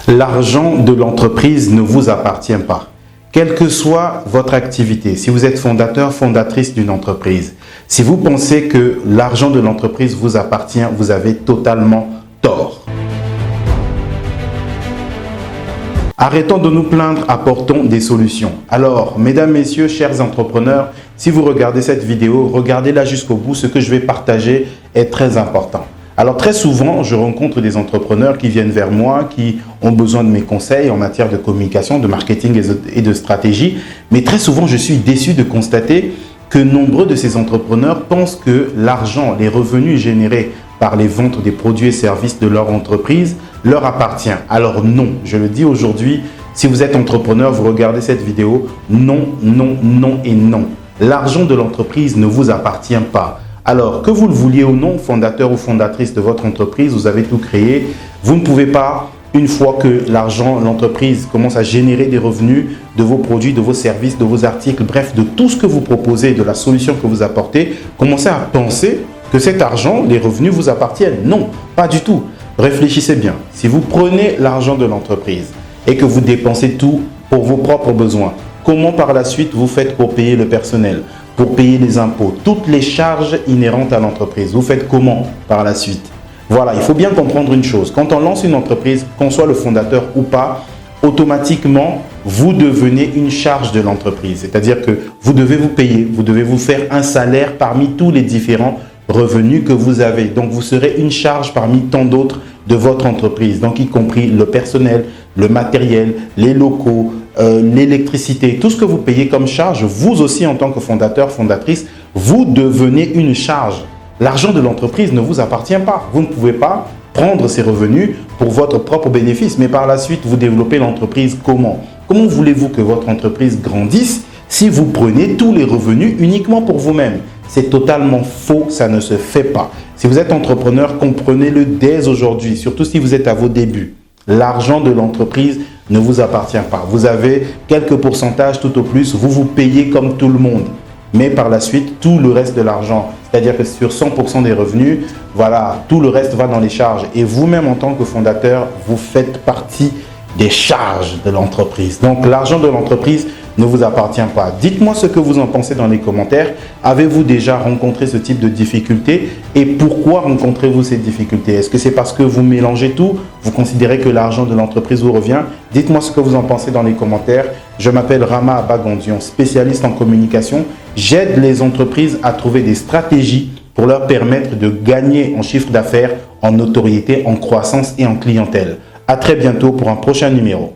L'argent de l'entreprise ne vous appartient pas. Quelle que soit votre activité, si vous êtes fondateur, fondatrice d'une entreprise, si vous pensez que l'argent de l'entreprise vous appartient, vous avez totalement tort. Arrêtons de nous plaindre, apportons des solutions. Alors, mesdames, messieurs, chers entrepreneurs, si vous regardez cette vidéo, regardez-la jusqu'au bout. Ce que je vais partager est très important. Alors, très souvent, je rencontre des entrepreneurs qui viennent vers moi, qui ont besoin de mes conseils en matière de communication, de marketing et de stratégie. Mais très souvent, je suis déçu de constater que nombreux de ces entrepreneurs pensent que l'argent, les revenus générés par les ventes des produits et services de leur entreprise leur appartient. Alors non, je le dis aujourd'hui, si vous êtes entrepreneur, vous regardez cette vidéo, non, non, non et non. L'argent de l'entreprise ne vous appartient pas. Alors, que vous le vouliez ou non, fondateur ou fondatrice de votre entreprise, vous avez tout créé. Vous ne pouvez pas, une fois que l'argent, l'entreprise commence à générer des revenus de vos produits, de vos services, de vos articles, bref, de tout ce que vous proposez, de la solution que vous apportez, commencez à penser que cet argent, les revenus vous appartiennent. Non, pas du tout. Réfléchissez bien. Si vous prenez l'argent de l'entreprise et que vous dépensez tout pour vos propres besoins, comment par la suite vous faites pour payer le personnel, pour payer les impôts, toutes les charges inhérentes à l'entreprise? Vous faites comment par la suite? Voilà, il faut bien comprendre une chose. Quand on lance une entreprise, qu'on soit le fondateur ou pas, automatiquement, vous devenez une charge de l'entreprise. C'est-à-dire que vous devez vous payer, vous devez vous faire un salaire parmi tous les différents revenus que vous avez. Donc, vous serez une charge parmi tant d'autres de votre entreprise. Donc, y compris le personnel, le matériel, les locaux, l'électricité, tout ce que vous payez comme charge, vous aussi en tant que fondateur, fondatrice, vous devenez une charge. L'argent de l'entreprise ne vous appartient pas. Vous ne pouvez pas prendre ces revenus pour votre propre bénéfice. Mais par la suite, vous développez l'entreprise comment? Comment voulez-vous que votre entreprise grandisse si vous prenez tous les revenus uniquement pour vous-même? C'est totalement faux, ça ne se fait pas. Si vous êtes entrepreneur, comprenez-le dès aujourd'hui, surtout si vous êtes à vos débuts. L'argent de l'entreprise ne vous appartient pas. Vous avez quelques pourcentages tout au plus, vous vous payez comme tout le monde. Mais par la suite, tout le reste de l'argent, c'est-à-dire que sur 100% des revenus, voilà, tout le reste va dans les charges. Et vous-même, en tant que fondateur, vous faites partie des charges de l'entreprise. Donc, l'argent de l'entreprise ne vous appartient pas. Dites-moi ce que vous en pensez dans les commentaires. Avez-vous déjà rencontré ce type de difficultés et pourquoi rencontrez-vous ces difficultés? Est-ce que c'est parce que vous mélangez tout? Vous considérez que l'argent de l'entreprise vous revient? Dites-moi ce que vous en pensez dans les commentaires. Je m'appelle Rama Abagondion, spécialiste en communication. J'aide les entreprises à trouver des stratégies pour leur permettre de gagner en chiffre d'affaires, en notoriété, en croissance et en clientèle. À très bientôt pour un prochain numéro.